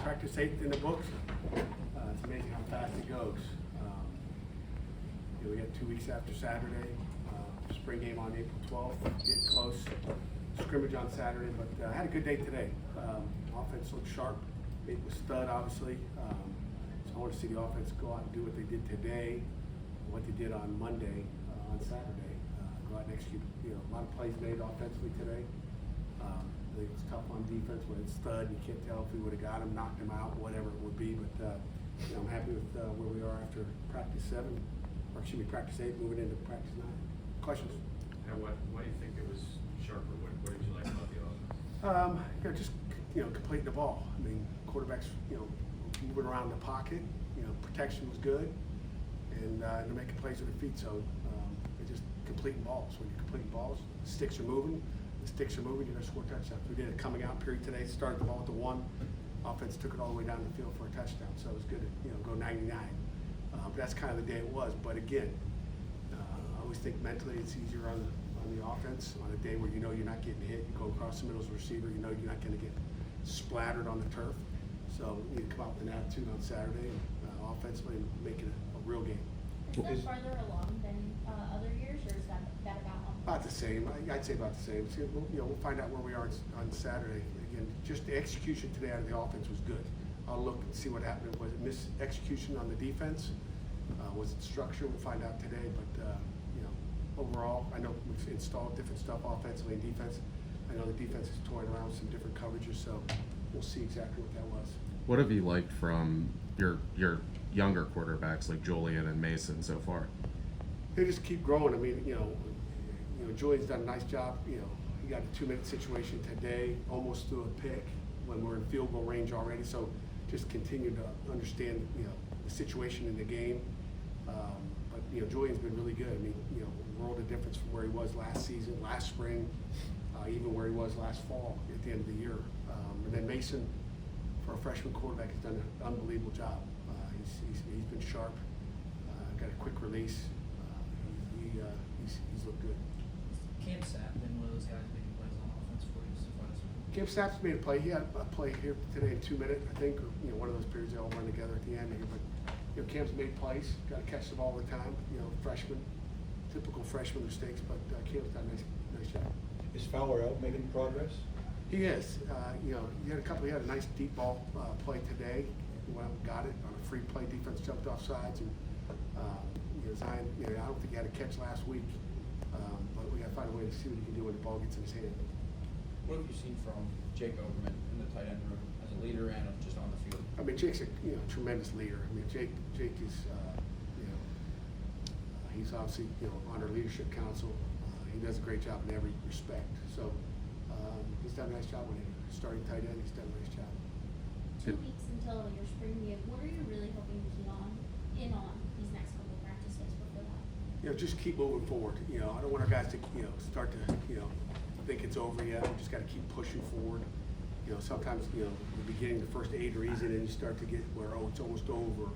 practice 8 in the books. It's amazing how fast it goes. We got 2 weeks after Saturday, spring game on April 12th, getting close. Scrimmage on Saturday, but I had a good day today. Offense looked sharp. It was stud, obviously. So I want to see the offense go out and do what they did today, what they did on Monday, on Saturday. Go out and execute. A lot of plays made offensively today. I think it's tough on defense when it's stud. You can't tell if we would have got him, knocked him out, whatever it would be. But I'm happy with where we are after practice 7, or excuse me, practice 8, moving into practice 9. Questions? And why do you think it was sharper? What did you like about the offense? Just completing the ball. I mean, quarterbacks, moving around the pocket. Protection was good, and they're making plays with their feet. So they're just completing balls. When you're completing balls, the sticks are moving. The sticks are moving. You're gonna score touchdowns. We did a coming out period today. Started the ball at the 1. Offense took it all the way down the field for a touchdown. So it was good to go 99. But that's kind of the day it was. But again, I always think mentally it's easier on the offense on a day where you're not getting hit. You go across the middle as a receiver, you're not going to get splattered on the turf. So we need to come out with an attitude on Saturday offensively and make it a real game. Is that farther along than other years, or is that about on? About the same. I'd say about the same. So, we'll find out where we are on Saturday. Again, just the execution today out of the offense was good. I'll look and see what happened. Was it missed execution on the defense? Was it structure? We'll find out today. But overall, I know we've installed different stuff offensively and defense. I know the defense is toying around with some different coverages, so we'll see exactly what that was. What have you liked from your younger quarterbacks like Julian and Mason so far? They just keep growing. I mean, Julian's done a nice job. He got a 2-minute situation today, almost threw a pick when we're in field goal range already. So just continue to understand, the situation in the game. But Julian's been really good. I mean, world of difference from where he was last season, last spring, even where he was last fall at the end of the year. And then Mason, for a freshman quarterback, has done an unbelievable job. He's been sharp, got a quick release. He's looked good. Cam Sapp been one of those guys making plays on offense for you so far this week? Cam Sapp's made a play. He had a play here today in 2 minutes, I think, or one of those periods they all run together at the end here. But Cam's made plays, got to catch the ball all the time. Freshman, typical freshman mistakes, but Cam's done a nice job. Is Fowler out making progress? He is. He had a nice deep ball play today. He went out and got it on a free play. Defense jumped off sides, and Zion. I don't think he had a catch last week, but we got to find a way to see what he can do when the ball gets in his hand. What have you seen from Jake Overman in the tight end room as a leader and just on the field? I mean, Jake's a tremendous leader. I mean, Jake is he's obviously on our leadership council. He does a great job in every respect. So he's done a nice job when he's starting tight end. He's done a nice job. 2 weeks until your spring game. What are you really hoping to key on these next couple of practices before that? Just keep moving forward. I don't want our guys to start to think it's over yet. We just got to keep pushing forward. Sometimes the beginning, the first 8 are easy, and then you start to get where it's almost over.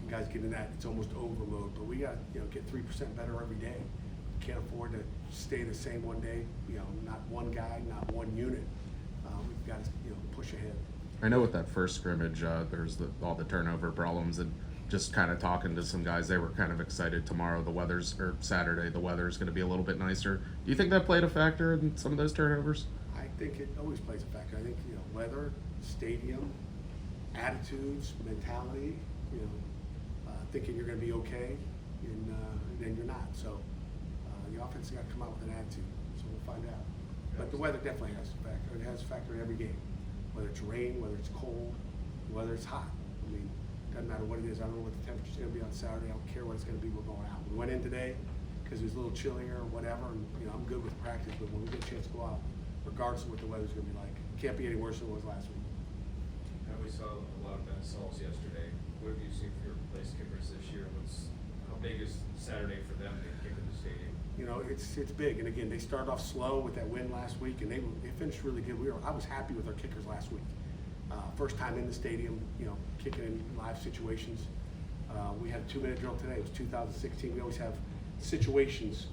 You guys get in that it's almost over mode. But we got get 3% better every day. Can't afford to stay the same one day. Not one guy, not one unit. We've got to push ahead. I know with that first scrimmage, there's all the turnover problems, and just kind of talking to some guys, they were kind of excited tomorrow. Saturday, the weather's going to be a little bit nicer. Do you think that played a factor in some of those turnovers? I think it always plays a factor. I think weather, stadium, attitudes, mentality. Thinking you're going to be okay, and then you're not. So the offense has got to come out with an attitude. So we'll find out. But the weather definitely has a factor. It has a factor in every game. Whether it's rain, whether it's cold, whether it's hot. I mean, it doesn't matter what it is. I don't know what the temperature's going to be on Saturday. I don't care what it's going to be. We're going out. We went in today because it was a little chillier or whatever, and I'm good with practice. But when we get a chance to go out, regardless of what the weather's going to be like, it can't be any worse than it was last week. And we saw a lot of Ben Sauls yesterday. What have you seen for your place kickers this year? How big is Saturday for them to kick in the stadium? It's big, and again, they started off slow with that win last week, and they finished really good. I was happy with our kickers last week. First time in the stadium, kicking in live situations. We had a 2-minute drill today. It was 2016. We always have situations,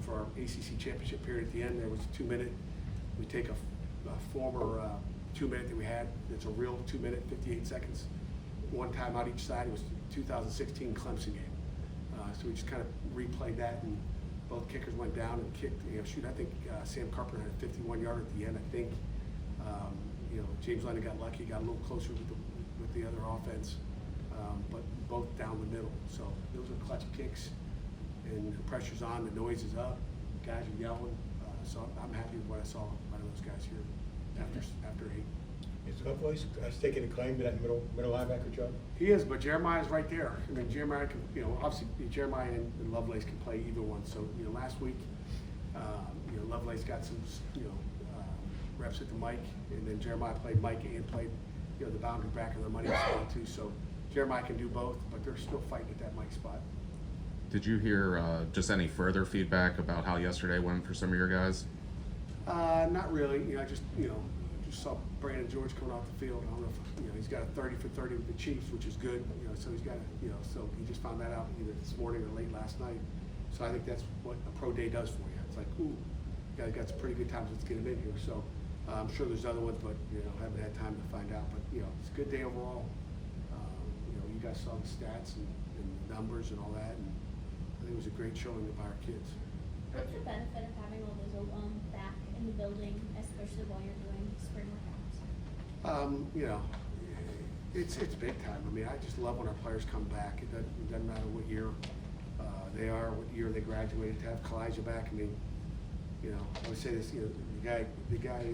for our ACC championship period at the end. There was a 2-minute. We take a former 2-minute that we had. It's a real 2-minute, 58 seconds. One time out each side. It was 2016 Clemson game. So we just kind of replayed that, and both kickers went down and kicked. I think Sam Carpenter had a 51-yarder at the end. I think James Lennon got lucky, got a little closer with the other offense, but both down the middle. So those are clutch kicks, and the pressure's on, the noise is up, guys are yelling. So I'm happy with what I saw out of those guys here after 8. Is Lovelace taking a claim to that middle linebacker job? He is, but Jeremiah's right there. I mean, Jeremiah can, obviously Jeremiah and Lovelace can play either one. So, last week, Lovelace got some, reps at the Mike, and then Jeremiah played Mike and played, the boundary back of the money spot too. So Jeremiah can do both, but they're still fighting at that Mike spot. Did you hear just any further feedback about how yesterday went for some of your guys? Not really. I just saw Brandon George coming off the field. I don't know if he's got a 30 for 30 with the Chiefs, which is good. So he's got so he just found that out either this morning or late last night. So I think that's what a pro day does for you. It's like, ooh, guys got some pretty good times. Let's get him in here. So I'm sure there's other ones, but haven't had time to find out. But it's a good day overall. You guys saw the stats and the numbers and all that, and I think it was a great showing by our kids. What's the benefit of having all those back in the building, especially while you're doing spring workouts? It's big time. I mean, I just love when our players come back. It doesn't matter what year they are, what year they graduated. To have Kalijah back, I mean, I would say this. The guy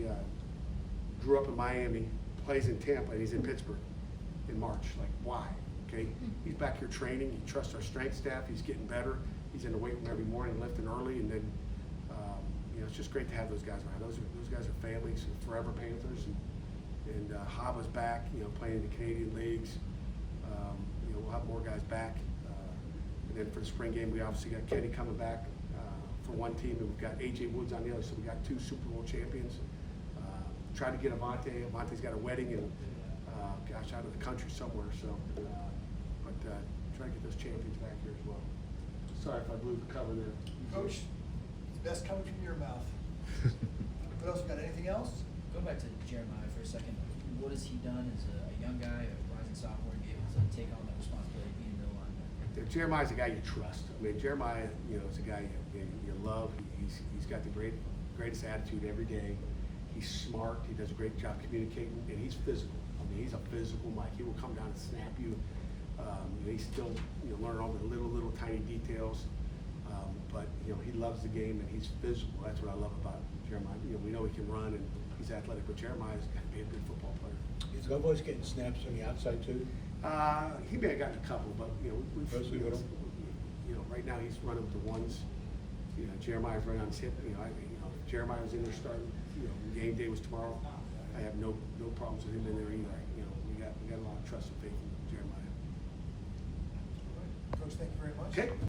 grew up in Miami, plays in Tampa, and he's in Pittsburgh in March. Like, why? Okay, he's back here training. He trusts our strength staff. He's getting better. He's in the weight room every morning, lifting early, and then it's just great to have those guys around. Those guys are families, forever Panthers, and Hava's back, playing in the Canadian leagues. We'll have more guys back, and then for the spring game, we obviously got Kenny coming back for one team, and we've got AJ Woods on the other. So we got 2 Super Bowl champions. Try to get Avante. Avante's got a wedding and out of the country somewhere. So, try to get those champions back here as well. Sorry if I blew the cover there. Coach, it's best coming from your mouth. What else? We got anything else? Go back to Jeremiah for a second. What has he done as a young guy, a rising sophomore, to be able to take on that responsibility of being a middle linebacker? Jeremiah's a guy you trust. I mean, Jeremiah, is a guy you love. He's got the greatest attitude every day. He's smart. He does a great job communicating, and he's physical. I mean, he's a physical Mike. He will come down and snap you. He's still learning all the little tiny details, but he loves the game and he's physical. That's what I love about Jeremiah. We know he can run and he's athletic, but Jeremiah's got to be a good football player. Is Lovelace getting snaps on the outside too? He may have gotten a couple, but Mostly with him? Right now he's running with the ones. Jeremiah's right on his hip. If Jeremiah was in there starting. Game day was tomorrow. I have no problems with him in there either. We got a lot of trust and faith in Jeremiah. Coach, thank you very much. Okay.